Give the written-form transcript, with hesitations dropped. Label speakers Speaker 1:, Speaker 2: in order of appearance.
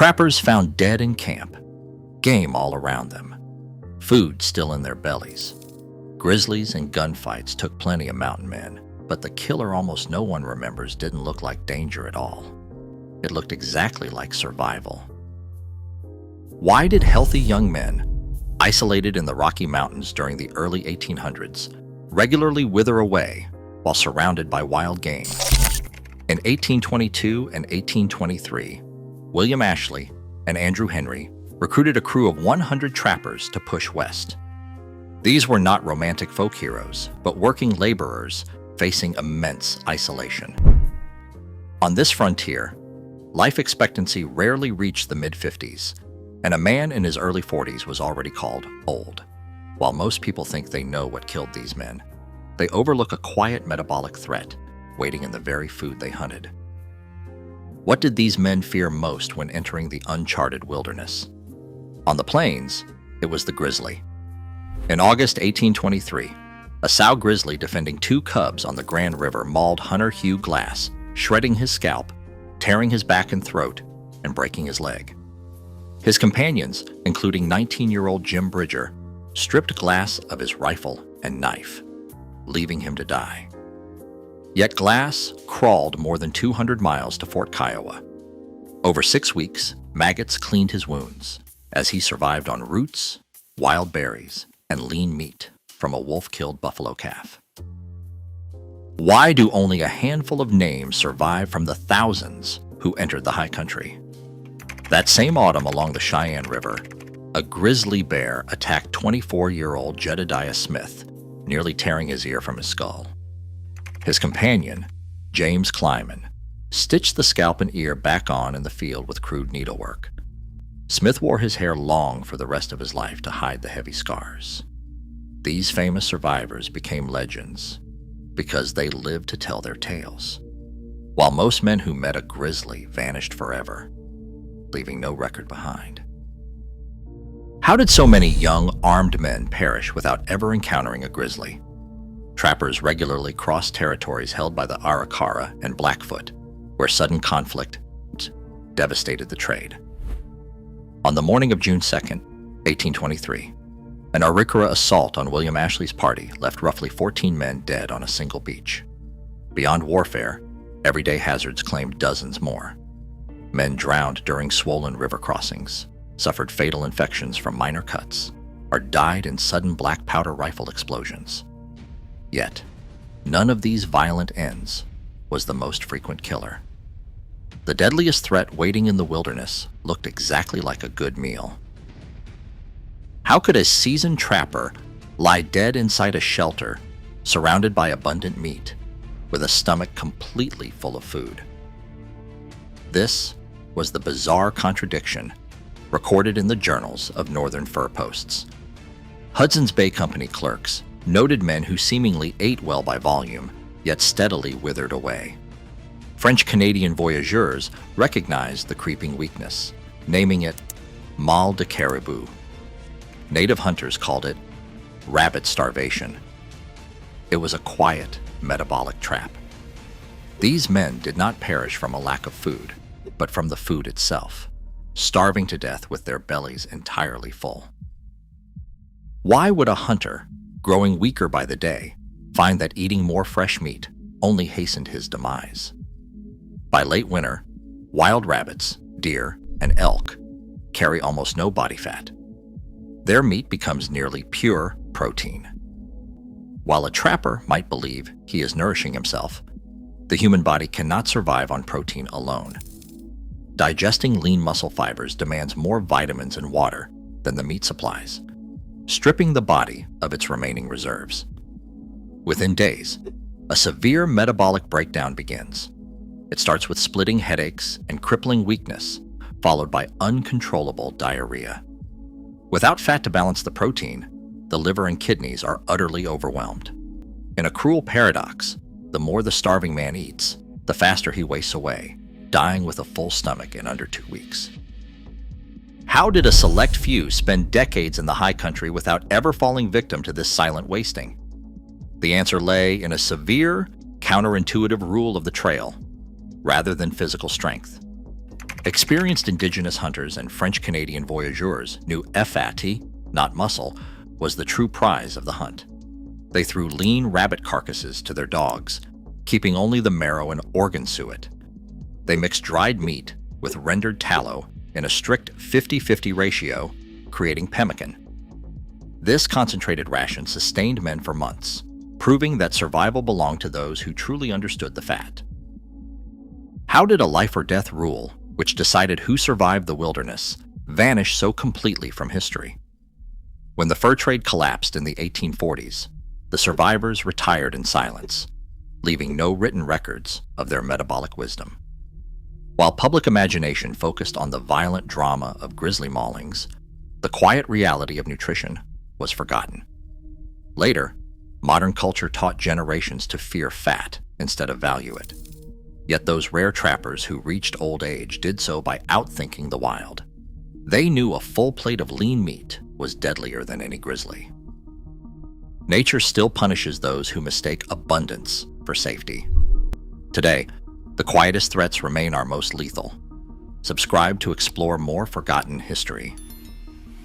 Speaker 1: Trappers found dead in camp, game all around them, food still in their bellies. Grizzlies and gunfights took plenty of mountain men, but the killer almost no one remembers didn't look like danger at all. It looked exactly like survival. Why did healthy young men, isolated in the Rocky Mountains during the early 1800s, regularly wither away while surrounded by wild game? In 1822 and 1823, William Ashley and Andrew Henry recruited a crew of 100 trappers to push west. These were not romantic folk heroes, but working laborers facing immense isolation. On this frontier, life expectancy rarely reached the mid-50s, and a man in his early 40s was already called old. While most people think they know what killed these men, they overlook a quiet metabolic threat waiting in the very food they hunted. What did these men fear most when entering the uncharted wilderness? On the plains, it was the grizzly. In August 1823, a sow grizzly defending 2 cubs on the Grand River mauled hunter Hugh Glass, shredding his scalp, tearing his back and throat, and breaking his leg. His companions, including 19-year-old Jim Bridger, stripped Glass of his rifle and knife, leaving him to die. Yet Glass crawled more than 200 miles to Fort Kiowa. Over 6 weeks, maggots cleaned his wounds as he survived on roots, wild berries, and lean meat from a wolf-killed buffalo calf. Why do only a handful of names survive from the thousands who entered the high country? That same autumn along the Cheyenne River, a grizzly bear attacked 24-year-old Jedediah Smith, nearly tearing his ear from his skull. His companion, James Kleiman, stitched the scalp and ear back on in the field with crude needlework. Smith wore his hair long for the rest of his life to hide the heavy scars. These famous survivors became legends because they lived to tell their tales, while most men who met a grizzly vanished forever, leaving no record behind. How did so many young, armed men perish without ever encountering a grizzly? Trappers regularly crossed territories held by the Arikara and Blackfoot, where sudden conflict devastated the trade. On the morning of June 2nd, 1823, an Arikara assault on William Ashley's party left roughly 14 men dead on a single beach. Beyond warfare, everyday hazards claimed dozens more. Men drowned during swollen river crossings, suffered fatal infections from minor cuts, or died in sudden black powder rifle explosions. Yet, none of these violent ends was the most frequent killer. The deadliest threat waiting in the wilderness looked exactly like a good meal. How could a seasoned trapper lie dead inside a shelter, surrounded by abundant meat, with a stomach completely full of food? This was the bizarre contradiction recorded in the journals of northern fur posts. Hudson's Bay Company clerks noted men who seemingly ate well by volume, yet steadily withered away. French-Canadian voyageurs recognized the creeping weakness, naming it mal de caribou. Native hunters called it rabbit starvation. It was a quiet, metabolic trap. These men did not perish from a lack of food, but from the food itself, starving to death with their bellies entirely full. Why would a hunter, growing weaker by the day, find that eating more fresh meat only hastened his demise? By late winter, wild rabbits, deer, and elk carry almost no body fat. Their meat becomes nearly pure protein. While a trapper might believe he is nourishing himself, the human body cannot survive on protein alone. Digesting lean muscle fibers demands more vitamins and water than the meat supplies, stripping the body of its remaining reserves. Within days, a severe metabolic breakdown begins. It starts with splitting headaches and crippling weakness, followed by uncontrollable diarrhea. Without fat to balance the protein, the liver and kidneys are utterly overwhelmed. In a cruel paradox, the more the starving man eats, the faster he wastes away, dying with a full stomach in under 2 weeks. How did a select few spend decades in the high country without ever falling victim to this silent wasting? The answer lay in a severe, counterintuitive rule of the trail, rather than physical strength. Experienced indigenous hunters and French-Canadian voyageurs knew fat, not muscle, was the true prize of the hunt. They threw lean rabbit carcasses to their dogs, keeping only the marrow and organ suet. They mixed dried meat with rendered tallow in a strict 50-50 ratio, creating pemmican. This concentrated ration sustained men for months, proving that survival belonged to those who truly understood the fat. How did a life-or-death rule, which decided who survived the wilderness, vanish so completely from history? When the fur trade collapsed in the 1840s, the survivors retired in silence, leaving no written records of their metabolic wisdom. While public imagination focused on the violent drama of grizzly maulings, the quiet reality of nutrition was forgotten. Later, modern culture taught generations to fear fat instead of value it. Yet those rare trappers who reached old age did so by outthinking the wild. They knew a full plate of lean meat was deadlier than any grizzly. Nature still punishes those who mistake abundance for safety. Today, the quietest threats remain our most lethal. Subscribe to explore more forgotten history.